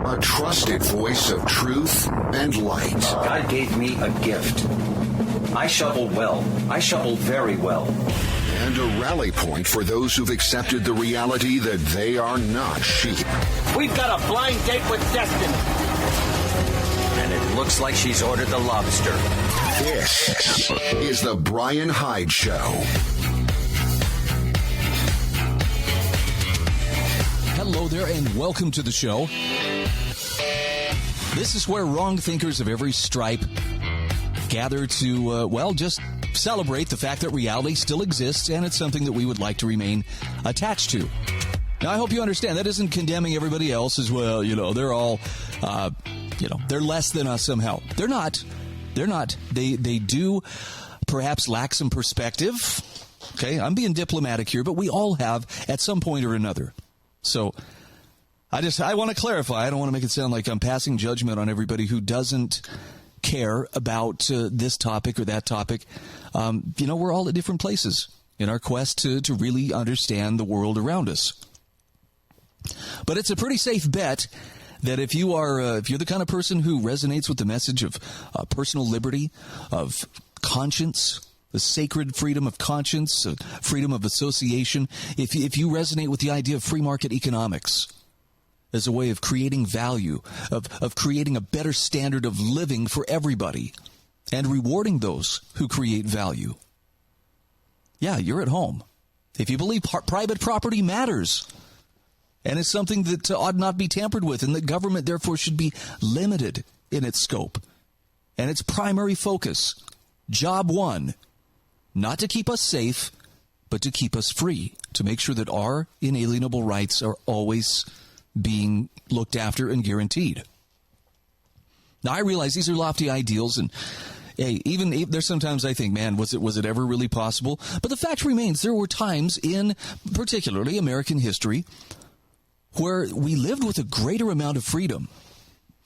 A trusted voice of truth and light. God gave me a gift. I shovel well. I shovel very well. And a rally point for those who've accepted the reality that they are not sheep. We've got a blind date with destiny. And it looks like she's ordered the lobster. This is the Bryan Hyde Show. Hello there and welcome to the show. This is where wrong thinkers of every stripe gather to, just celebrate the fact that reality still exists and it's something that we would like to remain attached to. Now, I hope you understand that isn't condemning everybody else as well. They're all, they're less than us somehow. They're not. They do perhaps lack some perspective. Okay, I'm being diplomatic here, but we all have at some point or another. So I want to clarify. I don't want to make it sound like I'm passing judgment on everybody who doesn't care about this topic or that topic. We're all at different places in our quest to really understand the world around us. But it's a pretty safe bet that if you're the kind of person who resonates with the message of personal liberty, of conscience, the sacred freedom of conscience, freedom of association, if you resonate with the idea of free market economics as a way of creating value, of creating a better standard of living for everybody, and rewarding those who create value, yeah, you're at home. If you believe private property matters and is something that ought not be tampered with, and that government therefore should be limited in its scope and its primary focus, job one, not to keep us safe, but to keep us free, to make sure that our inalienable rights are always being looked after and guaranteed. Now, I realize these are lofty ideals, and hey, even there's sometimes I think, man, was it ever really possible? But the fact remains, there were times in particularly American history where we lived with a greater amount of freedom.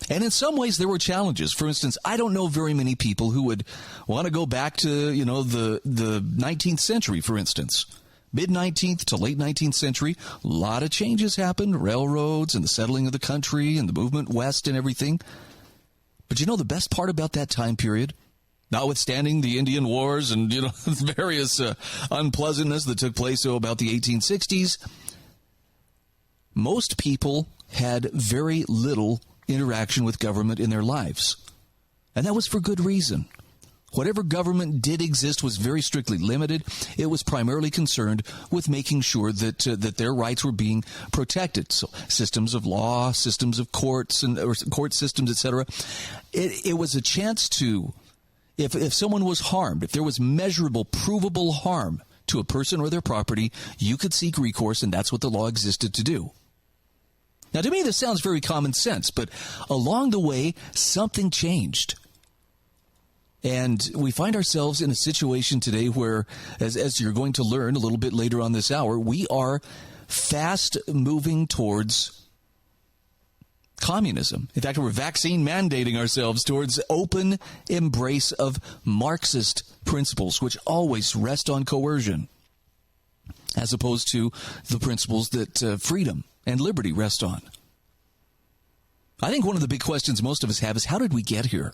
And in some ways, there were challenges. For instance, I don't know very many people who would want to go back to, the 19th century, for instance. Mid-19th to late 19th century, a lot of changes happened, railroads and the settling of the country and the movement west and everything. But the best part about that time period, notwithstanding the Indian Wars and, various unpleasantness that took place about the 1860s, most people had very little interaction with government in their lives. And that was for good reason. Whatever government did exist was very strictly limited. It was primarily concerned with making sure that their rights were being protected. So systems of law, systems of courts, or court systems, etc. It was a chance to, if someone was harmed, if there was measurable, provable harm to a person or their property, you could seek recourse, and that's what the law existed to do. Now, to me, this sounds very common sense, but along the way, something changed. And we find ourselves in a situation today where, as you're going to learn a little bit later on this hour, we are fast moving towards communism. In fact, we're vaccine mandating ourselves towards open embrace of Marxist principles, which always rest on coercion, as opposed to the principles that freedom and liberty rest on. I think one of the big questions most of us have is, how did we get here?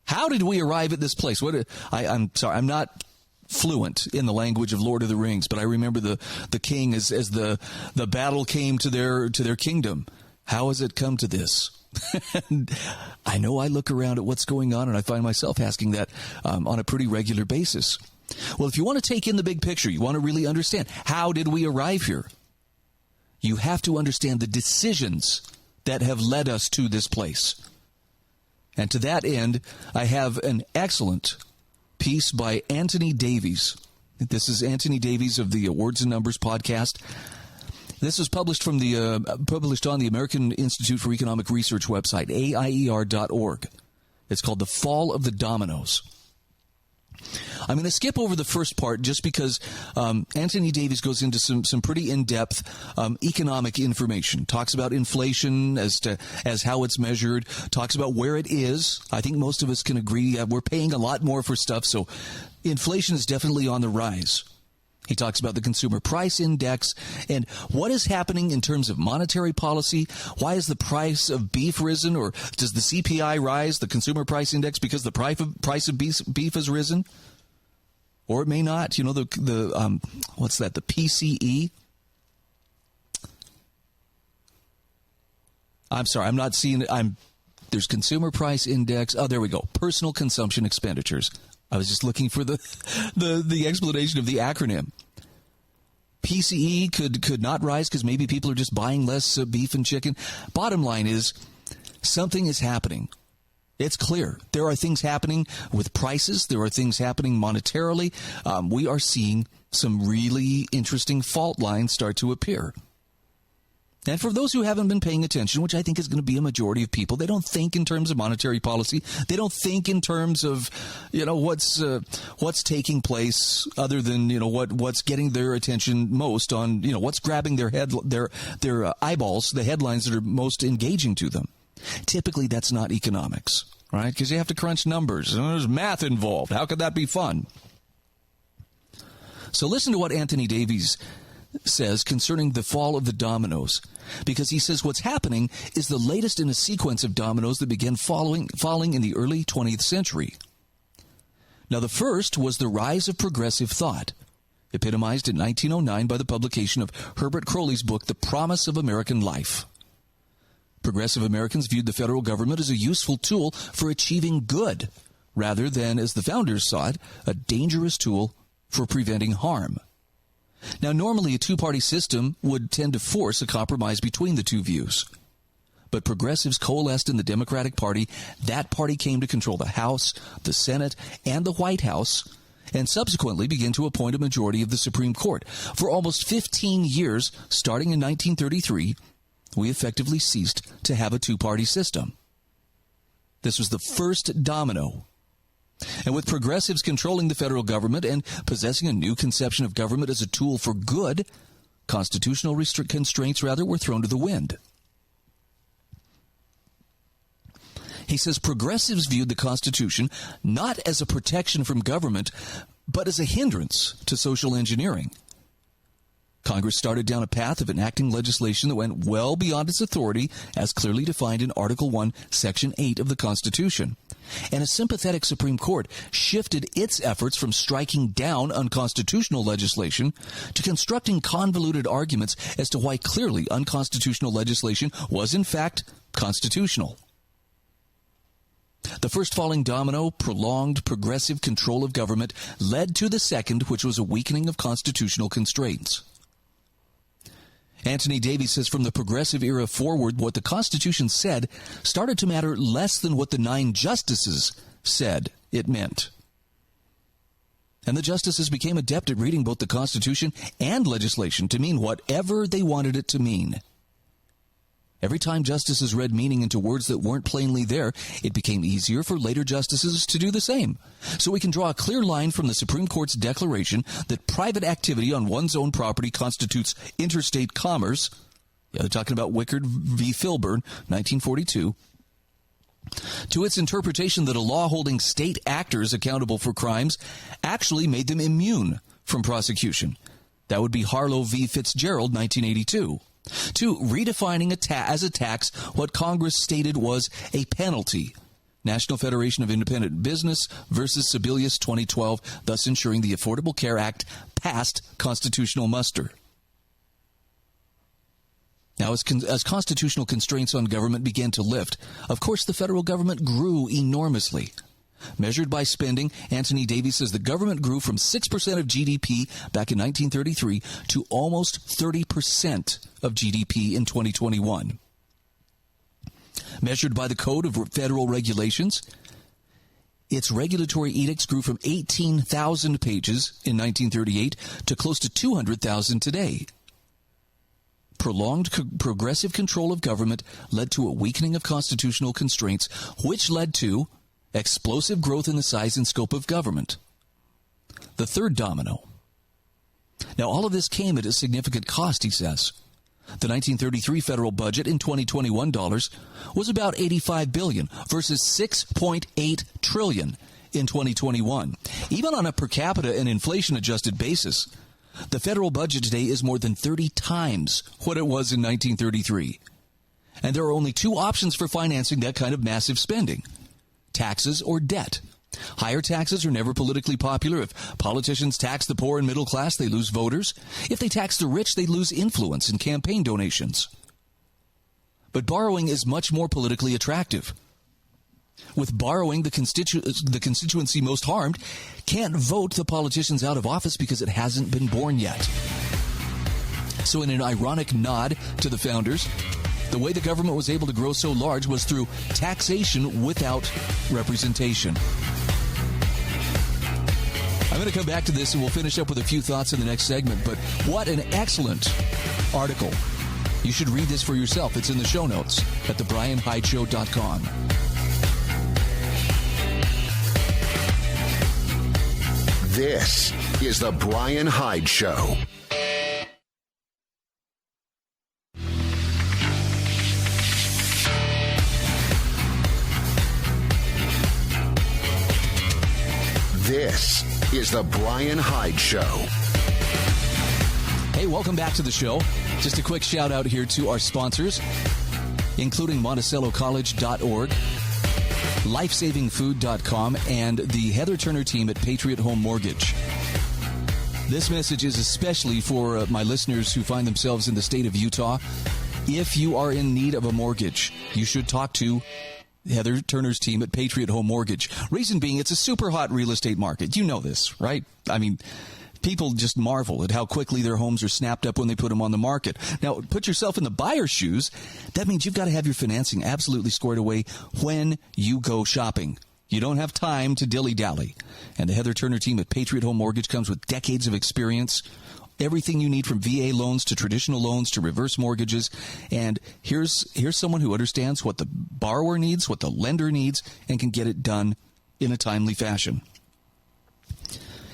How did we arrive at this place? I'm sorry, I'm not fluent in the language of Lord of the Rings, but I remember the king as the battle came to their kingdom. How has it come to this? And I know I look around at what's going on, and I find myself asking that on a pretty regular basis. Well, if you want to take in the big picture, you want to really understand, how did we arrive here? You have to understand the decisions that have led us to this place. And to that end, I have an excellent piece by Antony Davies. This is Antony Davies of the Words and Numbers podcast. This was published on the American Institute for Economic Research website, AIER.org. It's called The Fall of the Dominoes. I'm going to skip over the first part just because Antony Davies goes into some pretty in-depth economic information. Talks about inflation as how it's measured. Talks about where it is. I think most of us can agree we're paying a lot more for stuff, so inflation is definitely on the rise. He talks about the consumer price index and what is happening in terms of monetary policy. Why has the price of beef risen, or does the CPI rise, the consumer price index, because the price of beef has risen? Or it may not. You know, the what's that, the PCE? I'm sorry, I'm not seeing it. There's consumer price index. Oh, there we go. Personal consumption expenditures. I was just looking for the explanation of the acronym. PCE could not rise because maybe people are just buying less beef and chicken. Bottom line is, something is happening. It's clear. There are things happening with prices. There are things happening monetarily. We are seeing some really interesting fault lines start to appear. And for those who haven't been paying attention, which I think is going to be a majority of people, they don't think in terms of monetary policy. They don't think in terms of, what's taking place other than, what's getting their attention most on, what's grabbing their eyeballs, the headlines that are most engaging to them. Typically, that's not economics, right? Because you have to crunch numbers. And there's math involved. How could that be fun? So listen to what Antony Davies says concerning the fall of the dominoes, because he says what's happening is the latest in a sequence of dominoes that began falling in the early 20th century. Now, the first was the rise of progressive thought, epitomized in 1909 by the publication of Herbert Crowley's book, The Promise of American Life. Progressive Americans viewed the federal government as a useful tool for achieving good, rather than, as the founders saw it, a dangerous tool for preventing harm. Now, normally a two-party system would tend to force a compromise between the two views. But progressives coalesced in the Democratic Party. That party came to control the House, the Senate, and the White House, and subsequently began to appoint a majority of the Supreme Court. For almost 15 years, starting in 1933, we effectively ceased to have a two-party system. This was the first domino. And with progressives controlling the federal government and possessing a new conception of government as a tool for good, constitutional constraints, were thrown to the wind. He says progressives viewed the Constitution not as a protection from government, but as a hindrance to social engineering. Congress started down a path of enacting legislation that went well beyond its authority, as clearly defined in Article 1, Section 8 of the Constitution. And a sympathetic Supreme Court shifted its efforts from striking down unconstitutional legislation to constructing convoluted arguments as to why clearly unconstitutional legislation was, in fact, constitutional. The first falling domino, prolonged progressive control of government, led to the second, which was a weakening of constitutional constraints. Antony Davies says from the progressive era forward, what the Constitution said started to matter less than what the 9 justices said it meant. And the justices became adept at reading both the Constitution and legislation to mean whatever they wanted it to mean. Every time justices read meaning into words that weren't plainly there, it became easier for later justices to do the same. So we can draw a clear line from the Supreme Court's declaration that private activity on one's own property constitutes interstate commerce. Yeah, they're talking about Wickard v. Filburn, 1942. To its interpretation that a law holding state actors accountable for crimes actually made them immune from prosecution. That would be Harlow v. Fitzgerald, 1982. To redefining as a tax what Congress stated was a penalty. National Federation of Independent Business versus Sebelius 2012, thus ensuring the Affordable Care Act passed constitutional muster. Now, as constitutional constraints on government began to lift, of course the federal government grew enormously. Measured by spending, Antony Davies says the government grew from 6% of GDP back in 1933 to almost 30% of GDP in 2021. Measured by the Code of Federal Regulations, its regulatory edicts grew from 18,000 pages in 1938 to close to 200,000 today. Prolonged progressive control of government led to a weakening of constitutional constraints, which led to explosive growth in the size and scope of government. The third domino. Now, all of this came at a significant cost, he says. The 1933 federal budget in 2021 dollars was about $85 billion versus $6.8 trillion in 2021. Even on a per capita and inflation-adjusted basis, The federal budget today is more than 30 times what it was in 1933. And there are only two options for financing that kind of massive spending: taxes or debt. Higher taxes are never politically popular. If politicians tax the poor and middle class, they lose voters. If they tax the rich, they lose influence and campaign donations. But borrowing is much more politically attractive. With borrowing, the constituency most harmed can't vote the politicians out of office because it hasn't been born yet. So in an ironic nod to the founders, the way the government was able to grow so large was through taxation without representation. I'm going to come back to this and we'll finish up with a few thoughts in the next segment, but what an excellent article. You should read this for yourself. It's in the show notes at thebryanhydeshow.com. This is The Bryan Hyde Show. This is The Bryan Hyde Show. Hey, welcome back to the show. Just a quick shout out here to our sponsors, including MonticelloCollege.org, LifesavingFood.com, and the Heather Turner team at Patriot Home Mortgage. This message is especially for my listeners who find themselves in the state of Utah. If you are in need of a mortgage, you should talk to Heather Turner's team at Patriot Home Mortgage. Reason being, it's a super hot real estate market. You know this, right? I mean, people just marvel at how quickly their homes are snapped up when they put them on the market. Now, put yourself in the buyer's shoes. That means you've got to have your financing absolutely squared away when you go shopping. You don't have time to dilly-dally. And the Heather Turner team at Patriot Home Mortgage comes with decades of experience. Everything you need from VA loans to traditional loans to reverse mortgages. And here's someone who understands what the borrower needs, what the lender needs, and can get it done in a timely fashion.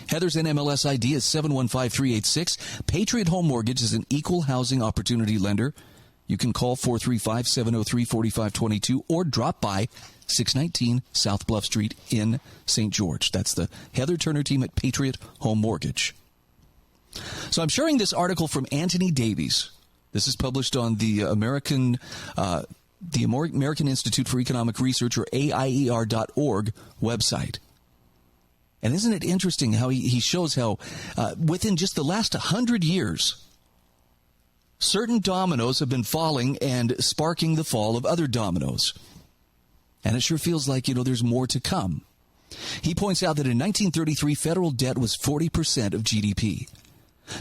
Heather's NMLS ID is 715386. Patriot Home Mortgage is an equal housing opportunity lender. You can call 435-703-4522 or drop by 619 South Bluff Street in St. George. That's the Heather Turner team at Patriot Home Mortgage. So I'm sharing this article from Antony Davies. This is published on the American Institute for Economic Research, or AIER.org website. And isn't it interesting how he shows how within just the last 100 years, certain dominoes have been falling and sparking the fall of other dominoes. And it sure feels like, there's more to come. He points out that in 1933, federal debt was 40% of GDP.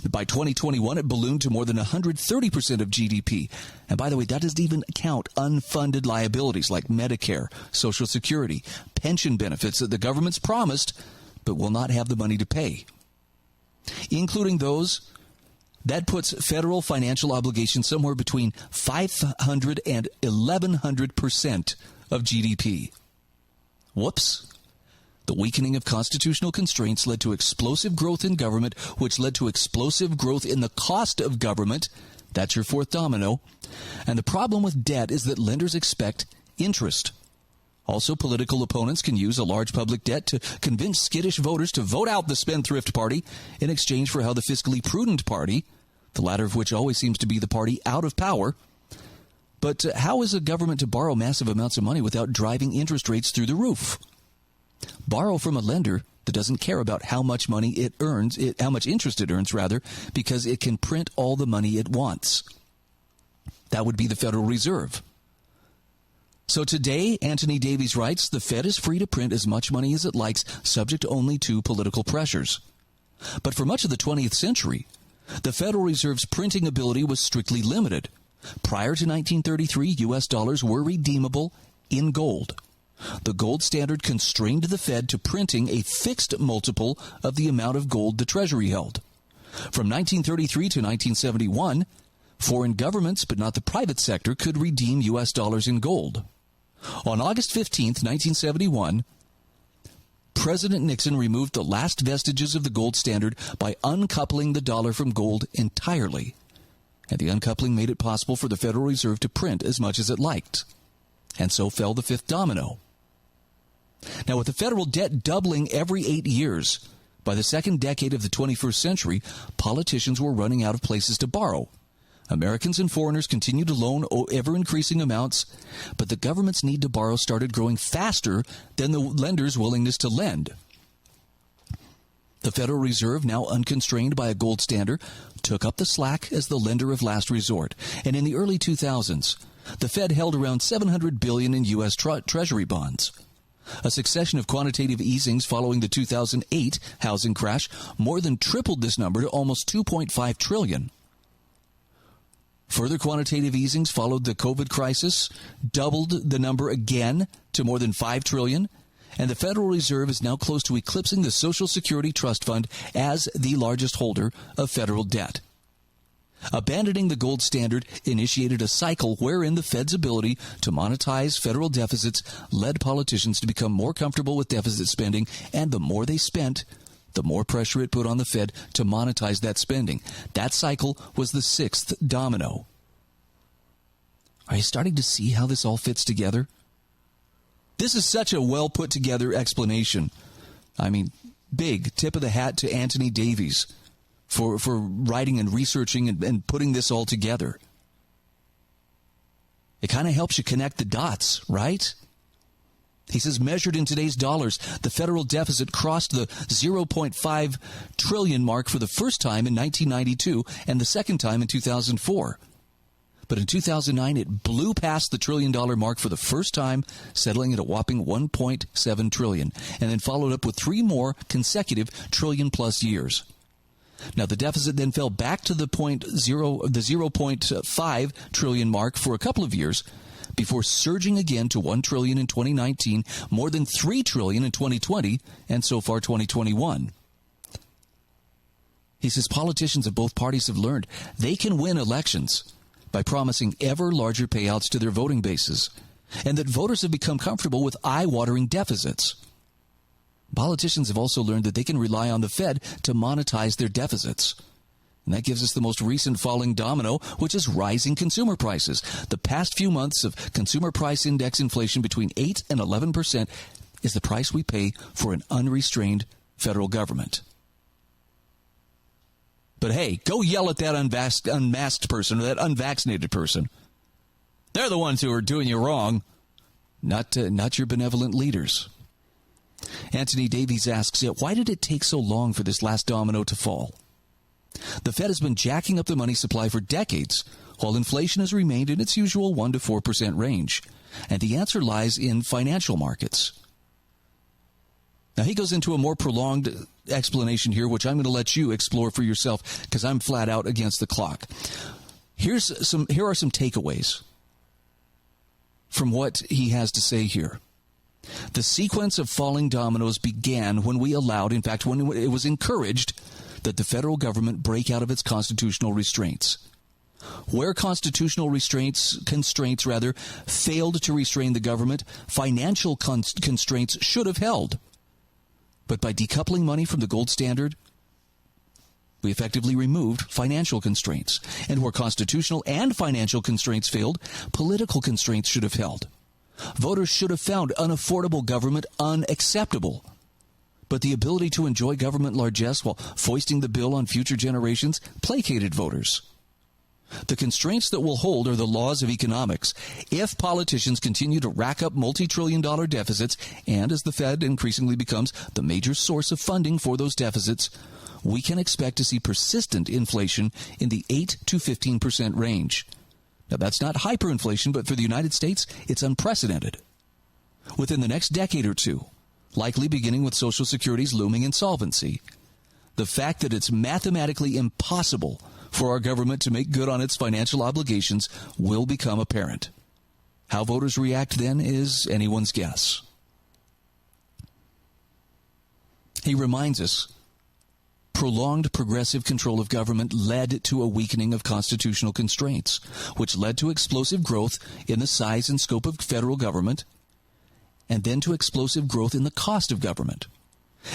By 2021, it ballooned to more than 130% of GDP. And by the way, that doesn't even count unfunded liabilities like Medicare, Social Security, pension benefits that the government's promised but will not have the money to pay. Including those, that puts federal financial obligations somewhere between 500 and 1,100% of GDP. Whoops. The weakening of constitutional constraints led to explosive growth in government, which led to explosive growth in the cost of government. That's your fourth domino. And the problem with debt is that lenders expect interest. Also, political opponents can use a large public debt to convince skittish voters to vote out the spendthrift party in exchange for how the fiscally prudent party, the latter of which always seems to be the party out of power. But how is a government to borrow massive amounts of money without driving interest rates through the roof? Borrow from a lender that doesn't care about how much money it earns, how much interest it earns, rather, because it can print all the money it wants. That would be the Federal Reserve. So today, Antony Davies writes, the Fed is free to print as much money as it likes, subject only to political pressures. But for much of the 20th century, the Federal Reserve's printing ability was strictly limited. Prior to 1933, U.S. dollars were redeemable in gold. The gold standard constrained the Fed to printing a fixed multiple of the amount of gold the Treasury held. From 1933 to 1971, foreign governments, but not the private sector, could redeem U.S. dollars in gold. On August 15, 1971, President Nixon removed the last vestiges of the gold standard by uncoupling the dollar from gold entirely. And the uncoupling made it possible for the Federal Reserve to print as much as it liked. And so fell the fifth domino. Now, with the federal debt doubling every 8 years, By the second decade of the 21st century, politicians were running out of places to borrow. Americans and foreigners continued to loan ever-increasing amounts, but the government's need to borrow started growing faster than the lenders' willingness to lend. The Federal Reserve, now unconstrained by a gold standard, took up the slack as the lender of last resort. And in the early 2000s, the Fed held around $700 billion in U.S. Treasury bonds. A succession of quantitative easings following the 2008 housing crash more than tripled this number to almost $2.5 trillion. Further quantitative easings followed the COVID crisis, doubled the number again to more than $5 trillion, and the Federal Reserve is now close to eclipsing the Social Security Trust Fund as the largest holder of federal debt. Abandoning the gold standard initiated a cycle wherein the Fed's ability to monetize federal deficits led politicians to become more comfortable with deficit spending, and the more they spent, the more pressure it put on the Fed to monetize that spending. That cycle was the sixth domino. Are you starting to see how this all fits together? This is such a well put together explanation. I mean, big tip of the hat to Antony Davies for writing and researching and putting this all together. It kind of helps you connect the dots, right? He says, measured in today's dollars, the federal deficit crossed the 0.5 trillion mark for the first time in 1992 and the second time in 2004. But in 2009, it blew past the $1 trillion mark for the first time, settling at a whopping $1.7 trillion, and then followed up with 3 more consecutive trillion-plus years. Now, the deficit then fell back to the 0.5 trillion mark for a couple of years, before surging again to $1 trillion in 2019, more than $3 trillion in 2020, and so far 2021. He says politicians of both parties have learned they can win elections by promising ever larger payouts to their voting bases, and that voters have become comfortable with eye-watering deficits. Politicians have also learned that they can rely on the Fed to monetize their deficits. And that gives us the most recent falling domino, which is rising consumer prices. The past few months of consumer price index inflation between 8 and 11% is the price we pay for an unrestrained federal government. But hey, go yell at that unmasked person or that unvaccinated person. They're the ones who are doing you wrong, not your benevolent leaders. Antony Davies asks, why did it take so long for this last domino to fall? The Fed has been jacking up the money supply for decades, while inflation has remained in its usual 1 to 4% range. And the answer lies in financial markets. Now, he goes into a more prolonged explanation here, which I'm going to let you explore for yourself, because I'm flat out against the clock. Here are some takeaways from what he has to say here. The sequence of falling dominoes began when we allowed, in fact, when it was encouraged, that the federal government break out of its constitutional restraints. Where constitutional constraints failed to restrain the government, financial constraints should have held. But by decoupling money from the gold standard, we effectively removed financial constraints. And where constitutional and financial constraints failed, political constraints should have held. Voters should have found unaffordable government unacceptable. But the ability to enjoy government largesse while foisting the bill on future generations placated voters. The constraints that will hold are the laws of economics. If politicians continue to rack up multi-trillion-dollar deficits, and as the Fed increasingly becomes the major source of funding for those deficits, we can expect to see persistent inflation in the 8 to 15% range. Now, that's not hyperinflation, but for the United States, it's unprecedented. Within the next decade or two, likely beginning with Social Security's looming insolvency, the fact that it's mathematically impossible for our government to make good on its financial obligations will become apparent. How voters react then is anyone's guess. He reminds us, prolonged progressive control of government led to a weakening of constitutional constraints, which led to explosive growth in the size and scope of federal government, and then to explosive growth in the cost of government.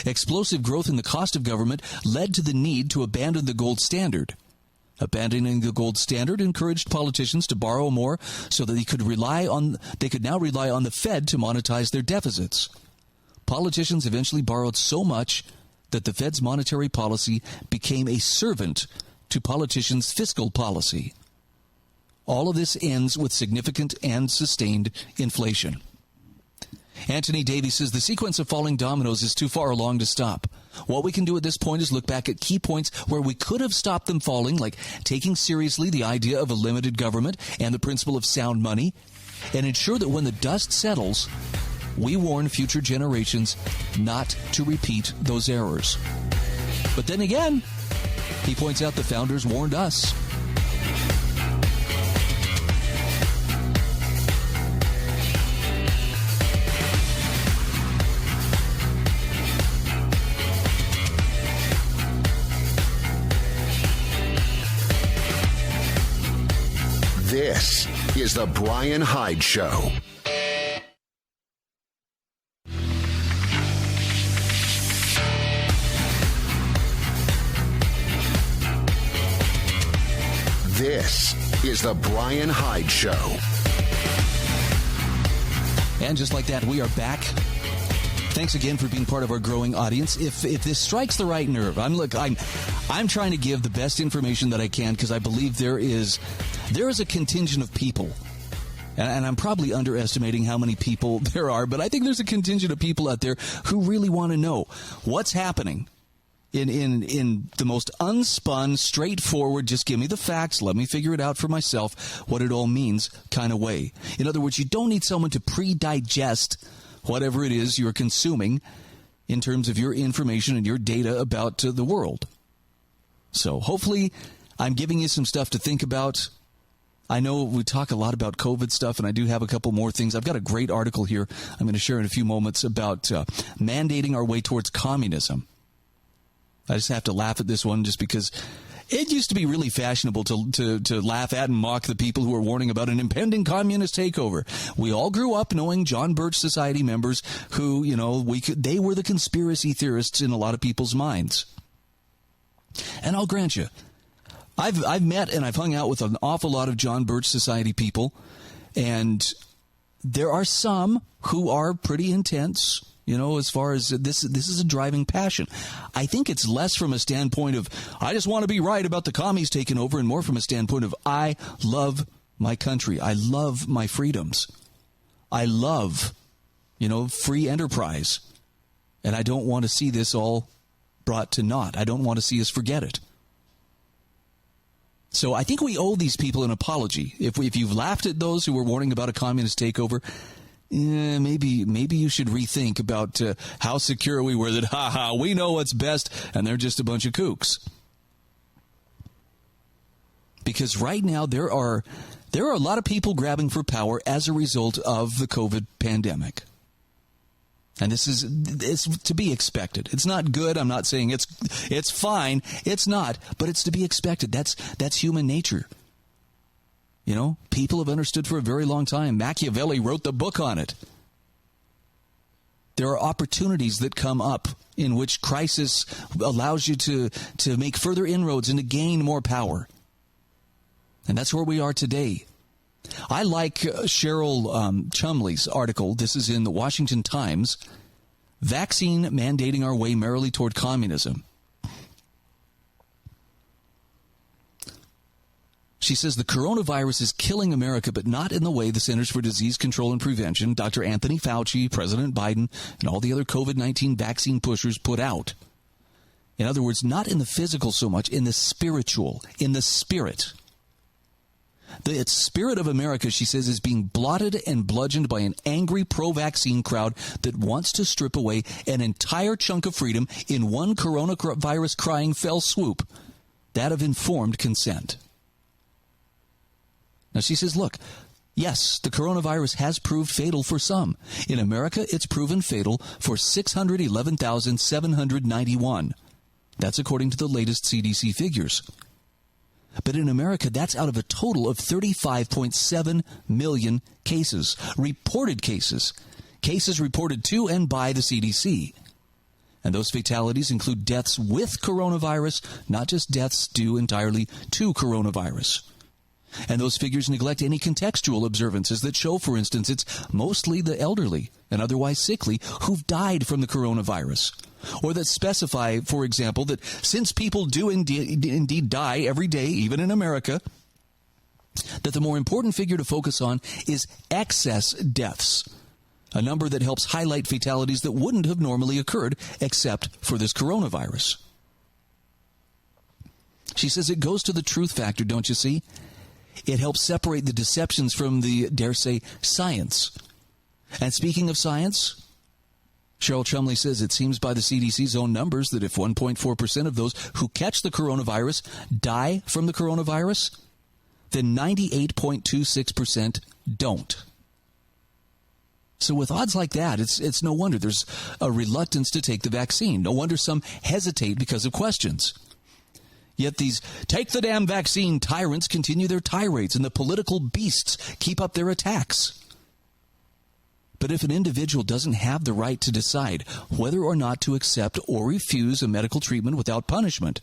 Explosive growth in the cost of government led to the need to abandon the gold standard. Abandoning the gold standard encouraged politicians to borrow more so that they could now rely on the Fed to monetize their deficits. Politicians eventually borrowed so much that the Fed's monetary policy became a servant to politicians' fiscal policy. All of this ends with significant and sustained inflation. Antony Davies says the sequence of falling dominoes is too far along to stop. What we can do at this point is look back at key points where we could have stopped them falling, like taking seriously the idea of a limited government and the principle of sound money, and ensure that when the dust settles, we warn future generations not to repeat those errors. But then again, he points out the founders warned us. This is the Bryan Hyde Show. This is the Bryan Hyde Show. And just like that, we are back. Thanks again for being part of our growing audience. If this strikes the right nerve, I'm trying to give the best information that I can because I believe there is a contingent of people, and I'm probably underestimating how many people there are, but I think there's a contingent of people out there who really want to know what's happening in the most unspun, straightforward, just give me the facts, let me figure it out for myself, what it all means kind of way. In other words, you don't need someone to pre-digest whatever it is you're consuming in terms of your information and your data about the world. So hopefully I'm giving you some stuff to think about. I know we talk a lot about COVID stuff, and I do have a couple more things. I've got a great article here I'm going to share in a few moments about mandating our way towards communism. I just have to laugh at this one just because it used to be really fashionable to laugh at and mock the people who were warning about an impending communist takeover. We all grew up knowing John Birch Society members who, they were the conspiracy theorists in a lot of people's minds. And I'll grant you, I've met and I've hung out with an awful lot of John Birch Society people, and there are some who are pretty intense, as far as this is a driving passion. I think it's less from a standpoint of, I just want to be right about the commies taking over, and more from a standpoint of, I love my country. I love my freedoms. I love, free enterprise. And I don't want to see this all brought to naught. I don't want to see us forget it. So I think we owe these people an apology. If you've laughed at those who were warning about a communist takeover, maybe you should rethink about how secure we were that, we know what's best, and they're just a bunch of kooks. Because right now there are a lot of people grabbing for power as a result of the COVID pandemic. And it's to be expected. It's not good. I'm not saying it's fine. It's not, but it's to be expected. That's human nature. People have understood for a very long time. Machiavelli wrote the book on it. There are opportunities that come up in which crisis allows you to make further inroads and to gain more power. And that's where we are today. I like Cheryl Chumley's article. This is in the Washington Times. Vaccine mandating our way merrily toward communism. She says the coronavirus is killing America, but not in the way the Centers for Disease Control and Prevention, Dr. Antony Fauci, President Biden, and all the other COVID-19 vaccine pushers put out. In other words, not in the physical so much, in the spiritual, in the spirit. The spirit of America, she says, is being blotted and bludgeoned by an angry pro-vaccine crowd that wants to strip away an entire chunk of freedom in one coronavirus-crying fell swoop, that of informed consent. Now, she says, look, yes, the coronavirus has proved fatal for some. In America, it's proven fatal for 611,791. That's according to the latest CDC figures. But in America, that's out of a total of 35.7 million cases, reported cases reported to and by the CDC. And those fatalities include deaths with coronavirus, not just deaths due entirely to coronavirus. And those figures neglect any contextual observances that show, for instance, it's mostly the elderly and otherwise sickly who've died from the coronavirus. Or that specify, for example, that since people do indeed die every day, even in America, that the more important figure to focus on is excess deaths, a number that helps highlight fatalities that wouldn't have normally occurred except for this coronavirus. She says it goes to the truth factor, don't you see? It helps separate the deceptions from the, dare say, science. And speaking of science, Cheryl Chumley says it seems by the CDC's own numbers that if 1.4% of those who catch the coronavirus die from the coronavirus, then 98.26% don't. So with odds like that, it's no wonder there's a reluctance to take the vaccine. No wonder some hesitate because of questions. Yet these take the damn vaccine tyrants continue their tirades, and the political beasts keep up their attacks. But if an individual doesn't have the right to decide whether or not to accept or refuse a medical treatment without punishment,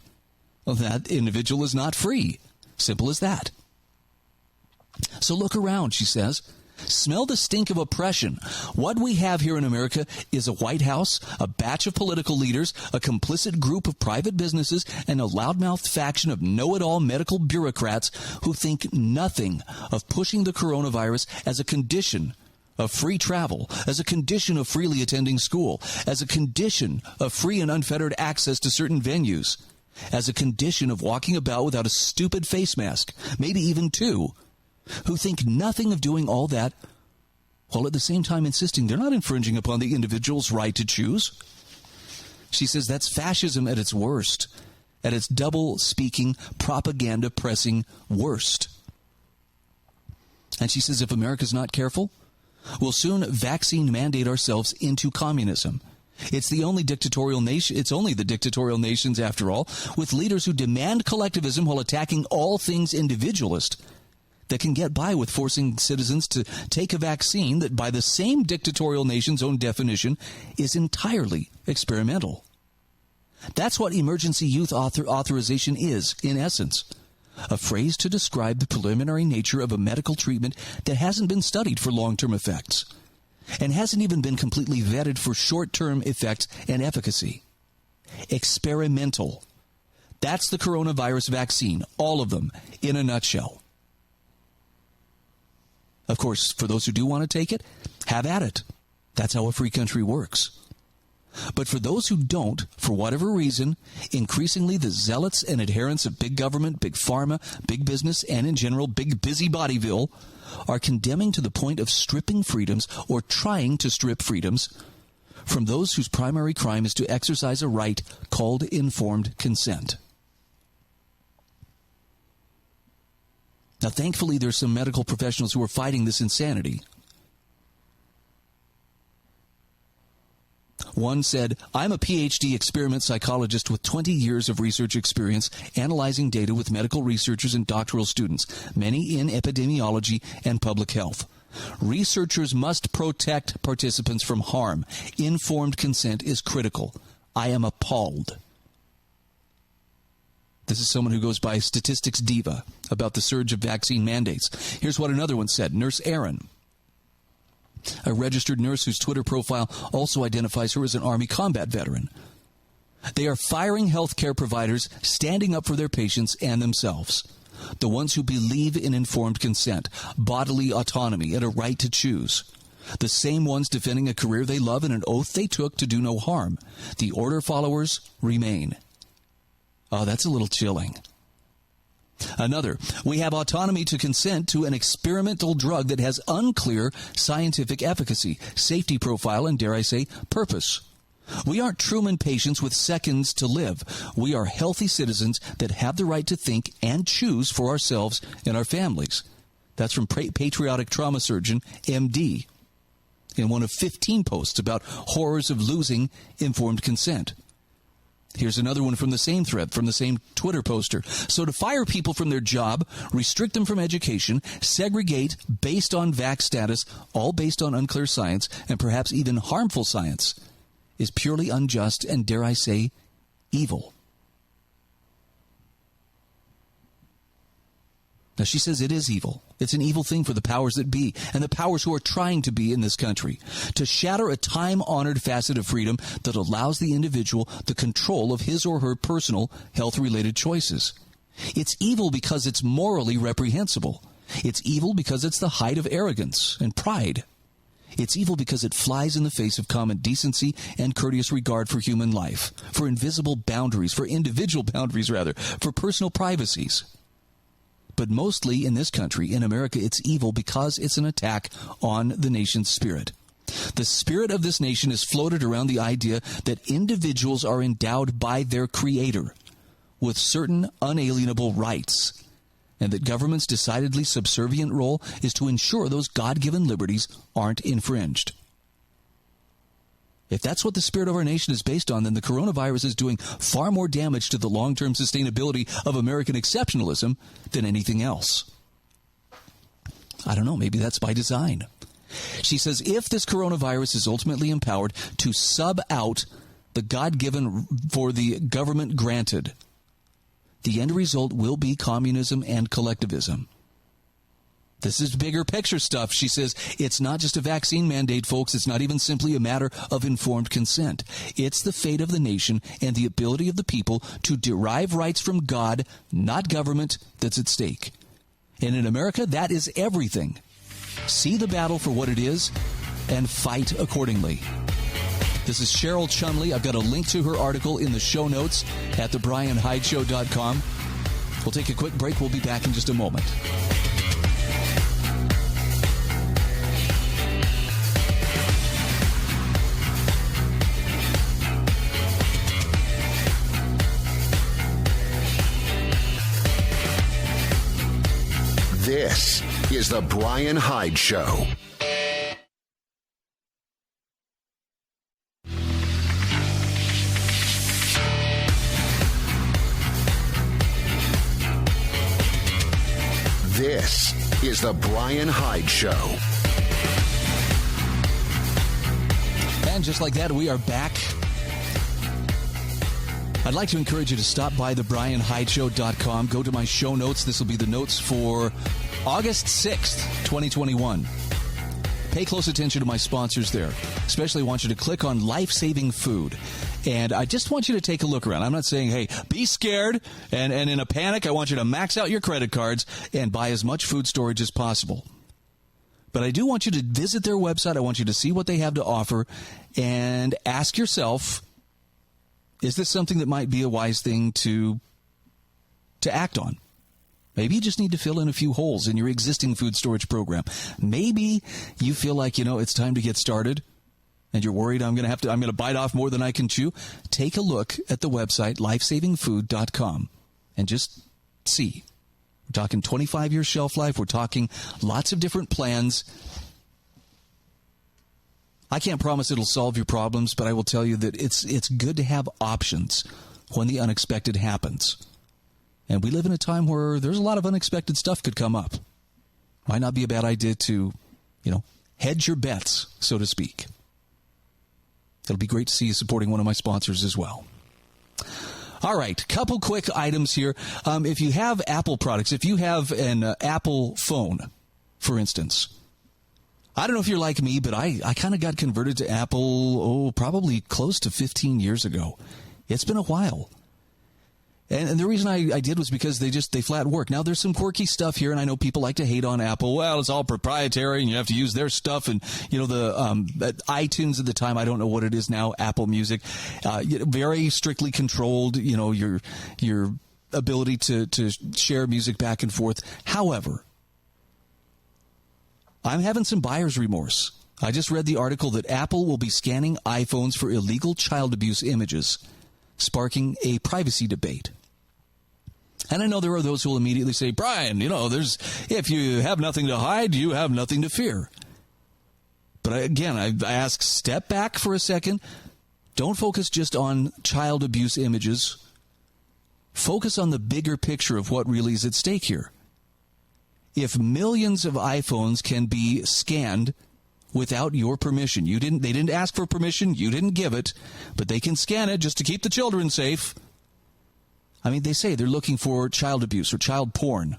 well, that individual is not free. Simple as that. So look around, she says. Smell the stink of oppression. What we have here in America is a White House, a batch of political leaders, a complicit group of private businesses, and a loudmouthed faction of know-it-all medical bureaucrats who think nothing of pushing the coronavirus as a condition of free travel, as a condition of freely attending school, as a condition of free and unfettered access to certain venues, as a condition of walking about without a stupid face mask, maybe even two, who think nothing of doing all that, while at the same time insisting they're not infringing upon the individual's right to choose. She says that's fascism at its worst, at its double-speaking, propaganda-pressing worst. And she says if America's not careful, we'll soon vaccine mandate ourselves into communism. It's the only dictatorial nation. It's only the dictatorial nations, after all, with leaders who demand collectivism while attacking all things individualist, that can get by with forcing citizens to take a vaccine that, by the same dictatorial nation's own definition, is entirely experimental. That's what emergency use authorization is, in essence. A phrase to describe the preliminary nature of a medical treatment that hasn't been studied for long-term effects and hasn't even been completely vetted for short-term effects and efficacy. Experimental. That's the coronavirus vaccine, all of them, in a nutshell. Of course, for those who do want to take it, have at it. That's how a free country works. But for those who don't, for whatever reason, increasingly the zealots and adherents of big government, big pharma, big business, and in general big busybodyville are condemning to the point of stripping freedoms or trying to strip freedoms from those whose primary crime is to exercise a right called informed consent. Now, thankfully, there's some medical professionals who are fighting this insanity. One said, I'm a PhD experiment psychologist with 20 years of research experience analyzing data with medical researchers and doctoral students, many in epidemiology and public health. Researchers must protect participants from harm. Informed consent is critical. I am appalled. This is someone who goes by Statistics Diva about the surge of vaccine mandates. Here's what another one said. Nurse Erin, a registered nurse whose Twitter profile also identifies her as an Army combat veteran. They are firing healthcare providers standing up for their patients and themselves. The ones who believe in informed consent, bodily autonomy, and a right to choose. The same ones defending a career they love and an oath they took to do no harm. The order followers remain. Oh, that's a little chilling. Another, we have autonomy to consent to an experimental drug that has unclear scientific efficacy, safety profile, and, dare I say, purpose. We aren't Truman patients with seconds to live. We are healthy citizens that have the right to think and choose for ourselves and our families. That's from patriotic trauma surgeon, MD, in one of 15 posts about horrors of losing informed consent. Here's another one from the same thread, from the same Twitter poster. So to fire people from their job, restrict them from education, segregate based on vax status, all based on unclear science, and perhaps even harmful science, is purely unjust and, dare I say, evil. Now, she says it is evil. It's an evil thing for the powers that be and the powers who are trying to be in this country to shatter a time-honored facet of freedom that allows the individual the control of his or her personal health-related choices. It's evil because it's morally reprehensible. It's evil because it's the height of arrogance and pride. It's evil because it flies in the face of common decency and courteous regard for human life, for invisible boundaries, for individual boundaries, rather, for personal privacies. But mostly in this country, in America, it's evil because it's an attack on the nation's spirit. The spirit of this nation is floated around the idea that individuals are endowed by their Creator with certain unalienable rights, and that government's decidedly subservient role is to ensure those God-given liberties aren't infringed. If that's what the spirit of our nation is based on, then the coronavirus is doing far more damage to the long-term sustainability of American exceptionalism than anything else. I don't know, maybe that's by design. She says if this coronavirus is ultimately empowered to sub out the God-given for the government granted, the end result will be communism and collectivism. This is bigger picture stuff. She says it's not just a vaccine mandate, folks. It's not even simply a matter of informed consent. It's the fate of the nation and the ability of the people to derive rights from God, not government, that's at stake. And in America, that is everything. See the battle for what it is and fight accordingly. This is Cheryl Chumley. I've got a link to her article in the show notes at thebryanhydeshow.com. We'll take a quick break. We'll be back in just a moment. This is The Bryan Hyde Show. This is The Bryan Hyde Show. And just like that, we are back. I'd like to encourage you to stop by thebryanhydeshow.com. Go to my show notes. This will be the notes for August 6th, 2021. Pay close attention to my sponsors there. Especially want you to click on life-saving food. And I just want you to take a look around. I'm not saying, hey, be scared and in a panic. I want you to max out your credit cards and buy as much food storage as possible. But I do want you to visit their website. I want you to see what they have to offer and ask yourself, is this something that might be a wise thing to act on? Maybe you just need to fill in a few holes in your existing food storage program. Maybe you feel like, it's time to get started and you're worried I'm going to bite off more than I can chew. Take a look at the website, lifesavingfood.com, and just see. We're talking 25-year shelf life. We're talking lots of different plans. I can't promise it'll solve your problems, but I will tell you that it's good to have options when the unexpected happens. And we live in a time where there's a lot of unexpected stuff could come up. Might not be a bad idea to, hedge your bets, so to speak. It'll be great to see you supporting one of my sponsors as well. All right, couple quick items here. If you have Apple products, if you have an Apple phone, for instance, I don't know if you're like me, but I kind of got converted to Apple, probably close to 15 years ago. It's been a while. And the reason I did was because they flat work. Now, there's some quirky stuff here, and I know people like to hate on Apple. Well, it's all proprietary, and you have to use their stuff. And, the iTunes at the time, I don't know what it is now, Apple Music, very strictly controlled, your ability to share music back and forth. However, I'm having some buyer's remorse. I just read the article that Apple will be scanning iPhones for illegal child abuse images, sparking a privacy debate. And I know there are those who will immediately say, Bryan, if you have nothing to hide, you have nothing to fear. But I ask, step back for a second. Don't focus just on child abuse images. Focus on the bigger picture of what really is at stake here. If millions of iPhones can be scanned without your permission, they didn't ask for permission, you didn't give it, but they can scan it just to keep the children safe. I mean, they say they're looking for child abuse or child porn.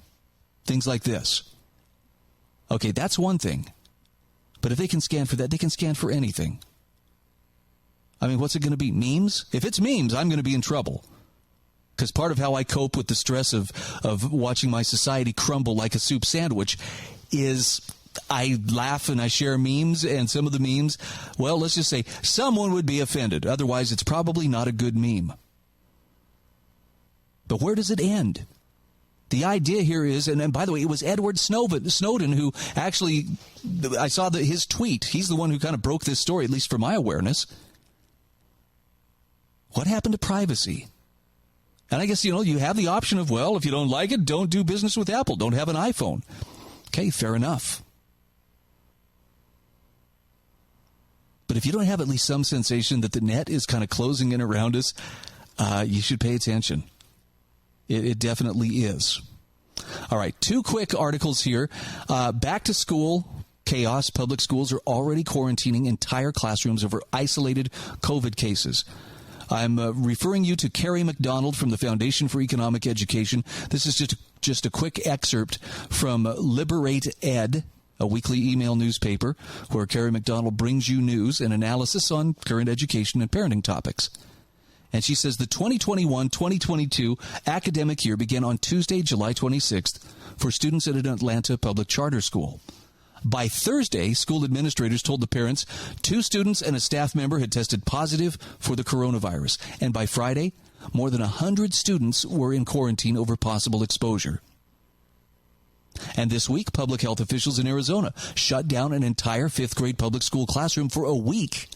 things like this. Okay, that's one thing. But if they can scan for that, they can scan for anything. I mean, what's it going to be? Memes? If it's memes, I'm going to be in trouble. Because part of how I cope with the stress of watching my society crumble like a soup sandwich is I laugh and I share memes, and some of the memes, well, let's just say someone would be offended. Otherwise, it's probably not a good meme. But where does it end? The idea here is, and by the way, it was Edward Snowden who actually, I saw his tweet. He's the one who kind of broke this story, at least for my awareness. What happened to privacy? And I guess, you have the option of, well, if you don't like it, don't do business with Apple. Don't have an iPhone. Okay, fair enough. But if you don't have at least some sensation that the net is kind of closing in around us, you should pay attention. It definitely is. All right, 2 quick articles here. Back to school chaos. Public schools are already quarantining entire classrooms over isolated COVID cases. I'm referring you to Kerry McDonald from the Foundation for Economic Education. This is just a quick excerpt from Liberate Ed, a weekly email newspaper where Kerry McDonald brings you news and analysis on current education and parenting topics. And she says the 2021-2022 academic year began on Tuesday, July 26th for students at an Atlanta public charter school. By Thursday, school administrators told the parents 2 students and a staff member had tested positive for the coronavirus. And by Friday, more than 100 students were in quarantine over possible exposure. And this week, public health officials in Arizona shut down an entire 5th grade public school classroom for a week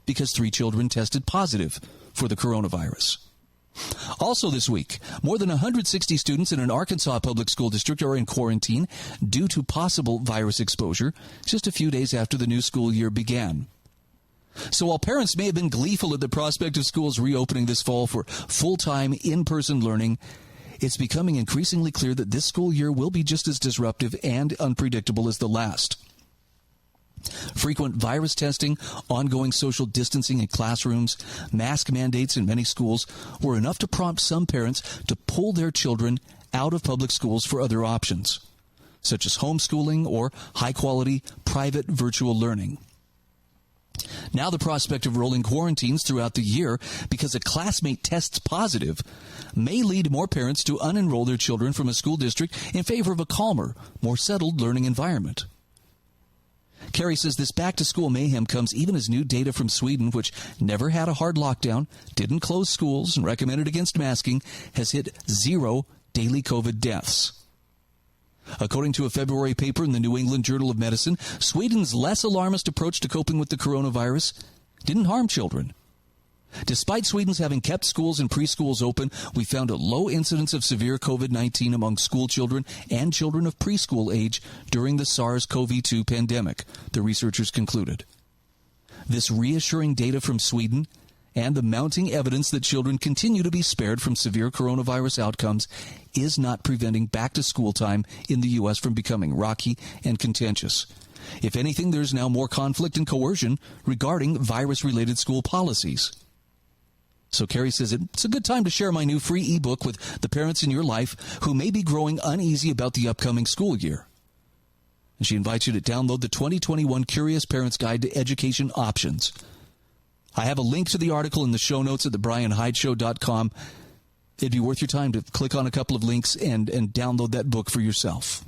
because 3 children tested positive for the coronavirus. Also this week, more than 160 students in an Arkansas public school district are in quarantine due to possible virus exposure just a few days after the new school year began. So while parents may have been gleeful at the prospect of schools reopening this fall for full-time in-person learning, it's becoming increasingly clear that this school year will be just as disruptive and unpredictable as the last. Frequent virus testing, ongoing social distancing in classrooms, mask mandates in many schools were enough to prompt some parents to pull their children out of public schools for other options, such as homeschooling or high-quality private virtual learning. Now the prospect of rolling quarantines throughout the year because a classmate tests positive may lead more parents to unenroll their children from a school district in favor of a calmer, more settled learning environment. Kerry says this back-to-school mayhem comes even as new data from Sweden, which never had a hard lockdown, didn't close schools, and recommended against masking, has hit 0 daily COVID deaths. According to a February paper in the New England Journal of Medicine, Sweden's less alarmist approach to coping with the coronavirus didn't harm children. Despite Sweden's having kept schools and preschools open, we found a low incidence of severe COVID-19 among school children and children of preschool age during the SARS-CoV-2 pandemic, the researchers concluded. This reassuring data from Sweden and the mounting evidence that children continue to be spared from severe coronavirus outcomes is not preventing back-to-school time in the U.S. from becoming rocky and contentious. If anything, there's now more conflict and coercion regarding virus-related school policies. So Kerry says it's a good time to share my new free ebook with the parents in your life who may be growing uneasy about the upcoming school year. And she invites you to download the 2021 Curious Parents Guide to Education Options. I have a link to the article in the show notes at thebryanhydeshow.com. It'd be worth your time to click on a couple of links and download that book for yourself.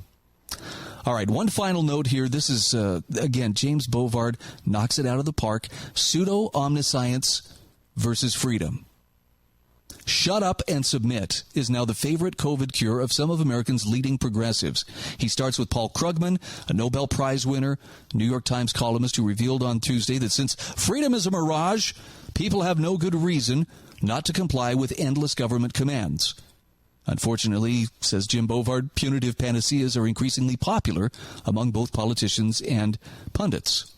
All right, one final note here. This is, again, James Bovard knocks it out of the park. Pseudo-omniscience versus freedom. Shut up and submit is now the favorite COVID cure of some of Americans' leading progressives. He starts with Paul Krugman, a Nobel Prize winner, New York Times columnist who revealed on Tuesday that since freedom is a mirage, people have no good reason not to comply with endless government commands. Unfortunately, says Jim Bovard, punitive panaceas are increasingly popular among both politicians and pundits.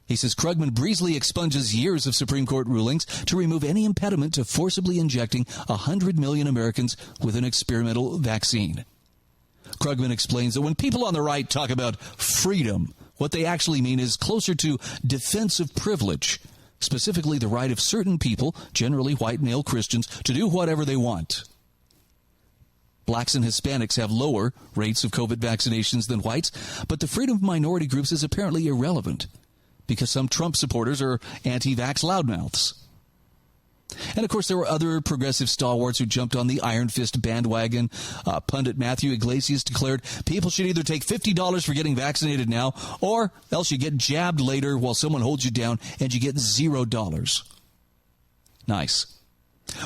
He says Krugman breezily expunges years of Supreme Court rulings to remove any impediment to forcibly injecting 100 million Americans with an experimental vaccine. Krugman explains that when people on the right talk about freedom, what they actually mean is closer to defensive privilege, specifically the right of certain people, generally white male Christians, to do whatever they want. Blacks and Hispanics have lower rates of COVID vaccinations than whites, but the freedom of minority groups is apparently irrelevant because some Trump supporters are anti-vax loudmouths. And, of course, there were other progressive stalwarts who jumped on the Iron Fist bandwagon. Pundit Matthew Iglesias declared people should either take $50 for getting vaccinated now or else you get jabbed later while someone holds you down and you get $0. Nice.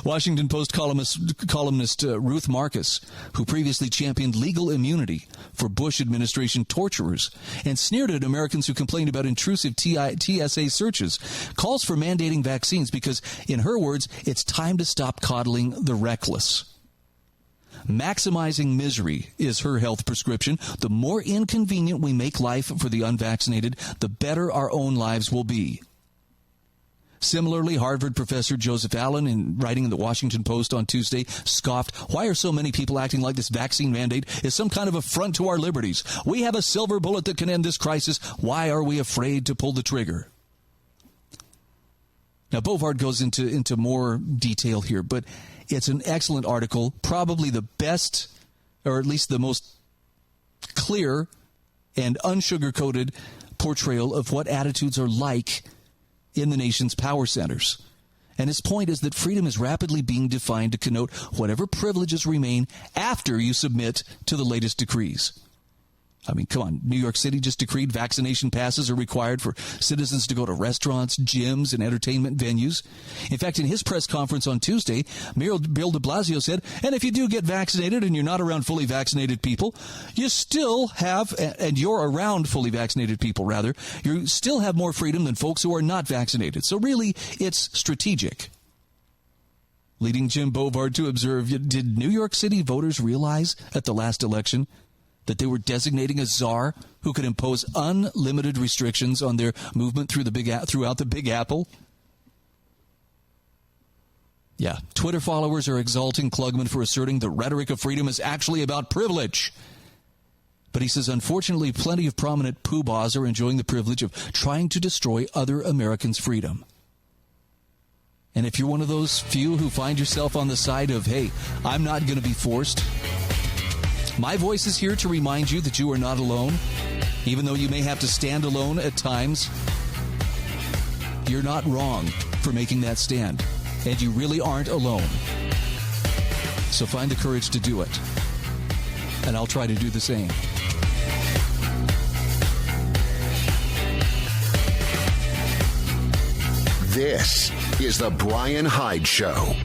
Washington Post columnist Ruth Marcus, who previously championed legal immunity for Bush administration torturers and sneered at Americans who complained about intrusive TSA searches, calls for mandating vaccines because, in her words, it's time to stop coddling the reckless. Maximizing misery is her health prescription. The more inconvenient we make life for the unvaccinated, the better our own lives will be. Similarly, Harvard professor Joseph Allen, in writing in the Washington Post on Tuesday, scoffed, "Why are so many people acting like this vaccine mandate is some kind of affront to our liberties? We have a silver bullet that can end this crisis. Why are we afraid to pull the trigger?" Now, Bovard goes into more detail here, but it's an excellent article, probably the best, or at least the most clear and unsugar-coated portrayal of what attitudes are like in the nation's power centers. And his point is that freedom is rapidly being defined to connote whatever privileges remain after you submit to the latest decrees. I mean, come on. New York City just decreed vaccination passes are required for citizens to go to restaurants, gyms, and entertainment venues. In fact, in his press conference on Tuesday, Bill de Blasio said, and if you do get vaccinated and you're not around fully vaccinated people, you still have, and you're around fully vaccinated people, rather, you still have more freedom than folks who are not vaccinated. So really, it's strategic. Leading Jim Bovard to observe, did New York City voters realize at the last election that they were designating a czar who could impose unlimited restrictions on their movement throughout the Big Apple? Yeah, Twitter followers are exalting Klugman for asserting the rhetoric of freedom is actually about privilege. But he says, unfortunately, plenty of prominent poobahs are enjoying the privilege of trying to destroy other Americans' freedom. And if you're one of those few who find yourself on the side of, hey, I'm not going to be forced, my voice is here to remind you that you are not alone. Even though you may have to stand alone at times, you're not wrong for making that stand. And you really aren't alone. So find the courage to do it. And I'll try to do the same. This is the Bryan Hyde Show.